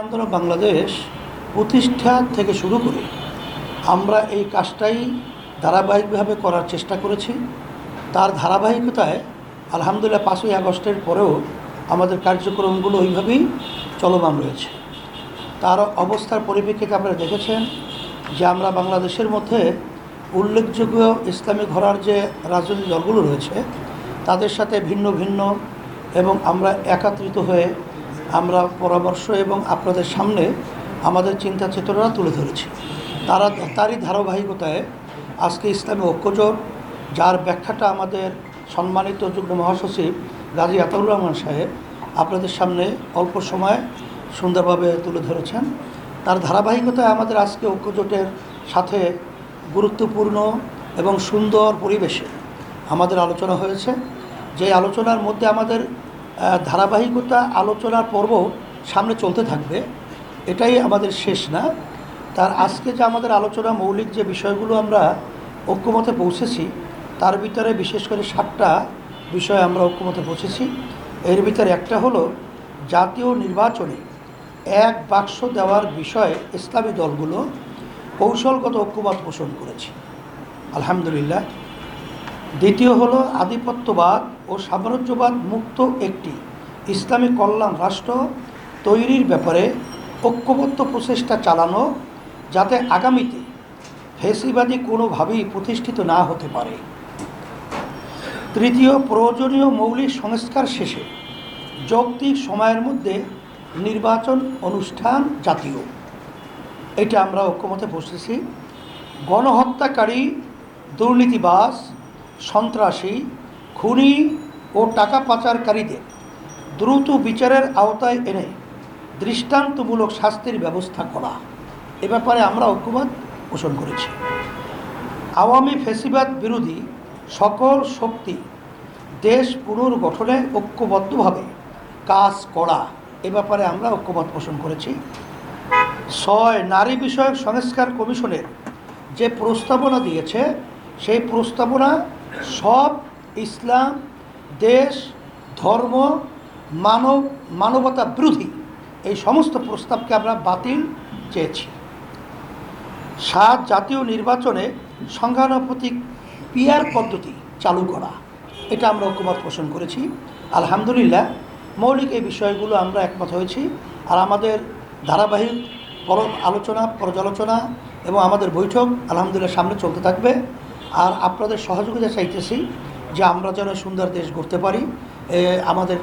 আন্দোলন বাংলাদেশ প্রতিষ্ঠা থেকে শুরু করে আমরা এই কাজটাই ধারাবাহিকভাবে করার চেষ্টা করেছি। তার ধারাবাহিকতায় আলহামদুলিল্লাহ 5ই আগস্টের পরেও আমাদের কার্যক্রমগুলো ওইভাবেই চলমান রয়েছে। তার অবস্থার পরিপ্রেক্ষিতে আপনারা দেখেছেন যে আমরা বাংলাদেশের মধ্যে উল্লেখযোগ্য ইসলামী ঘরানার যে রাজনৈতিক দলগুলো রয়েছে তাদের সাথে ভিন্ন ভিন্ন এবং আমরা একত্রিত হয়ে আমরা পরামর্শ এবং আপনাদের সামনে আমাদের চিন্তা চেতনা তুলে ধরেছি। তারই ধারাবাহিকতায় আজকে ইসলামী ঐক্যজোট, যার ব্যাখ্যাটা আমাদের সম্মানিত যুগ্ম মহাসচিব গাজী আতাউর রহমান সাহেব আপনাদের সামনে অল্প সময় সুন্দরভাবে তুলে ধরেছেন। তার ধারাবাহিকতায় আমাদের আজকে ঐক্যজোটের সাথে গুরুত্বপূর্ণ এবং সুন্দর পরিবেশে আমাদের আলোচনা হয়েছে। যে আলোচনার মধ্যে আমাদের ধারাবাহিকতা আলোচনার পর্ব সামনে চলতে থাকবে, এটাই আমাদের শেষ না। তার আজকে যে আমাদের আলোচনা মৌলিক যে বিষয়গুলো আমরা ঐক্যমতে পৌঁছেছি তার ভিতরে বিশেষ করে 7টা বিষয় আমরা ঐক্যমতে পৌঁছেছি। এর ভিতরে একটা হলো জাতীয় নির্বাচনে 1 বাক্স দেওয়ার বিষয়ে ইসলামী দলগুলো কৌশলগত ঐক্যমত পোষণ করেছে, আলহামদুলিল্লাহ। দ্বিতীয় হলো আধিপত্যবাদ ও সাম্রাজ্যবাদ মুক্ত একটি ইসলামী কল্যাণ রাষ্ট্র তৈরির ব্যাপারে ঐক্যবদ্ধ প্রচেষ্টা চালানো, যাতে আগামীতে ফ্যাসিবাদী কোনোভাবেই প্রতিষ্ঠিত না হতে পারে। তৃতীয়, প্রয়োজনীয় মৌলিক সংস্কার শেষে যৌক্তিক সময়ের মধ্যে নির্বাচন অনুষ্ঠান জাতীয়, এটা আমরা ঐক্যমতে বসেছি। গণহত্যাকারী, দুর্নীতিবাজ, সন্ত্রাসী, খুনি ও টাকা পাচারকারীদের দ্রুত বিচারের আওতায় এনে দৃষ্টান্তমূলক শাস্তির ব্যবস্থা করা, এ ব্যাপারে আমরা ঐক্যমত পোষণ করেছি। আওয়ামী ফ্যাসিবাদ বিরোধী সকল শক্তি দেশ পুনর্গঠনে ঐক্যবদ্ধভাবে কাজ করা, এ ব্যাপারে আমরা ঐক্যমত পোষণ করেছি। 6, নারী বিষয়ক সংস্কার কমিশনের যে প্রস্তাবনা দিয়েছে সেই প্রস্তাবনা সব ইসলাম, দেশ, ধর্ম, মানবতা বিরোধী, এই সমস্ত প্রস্তাবকে আমরা বাতিল চেয়েছি। 7, জাতীয় নির্বাচনে সংখ্যানুপাতিক পিআর পদ্ধতি চালু করা, এটা আমরা ঐক্যমত পোষণ করেছি। আলহামদুলিল্লাহ মৌলিক এই বিষয়গুলো আমরা একমত হয়েছি। আর আমাদের ধারাবাহিক আলোচনা, পর্যালোচনা এবং আমাদের বৈঠক আলহামদুলিল্লাহ সামনে চলতে থাকবে। আর আপনাদের সহযোগিতা চাইতেছি যে আমরা যেন সুন্দর দেশ গড়তে পারি, আমাদের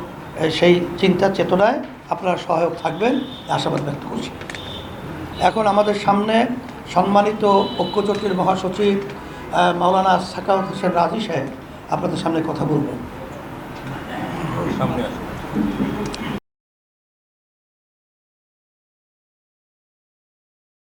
সেই চিন্তা চেতনায় আপনারা সহায়ক থাকবেন, আশাবাদ ব্যক্ত করছি। এখন আমাদের সামনে সম্মানিত ঐক্যজোটের মহাসচিব মাওলানা সাখাওয়াত হোসেন রাজি সাহেব আপনাদের সামনে কথা বলবেন।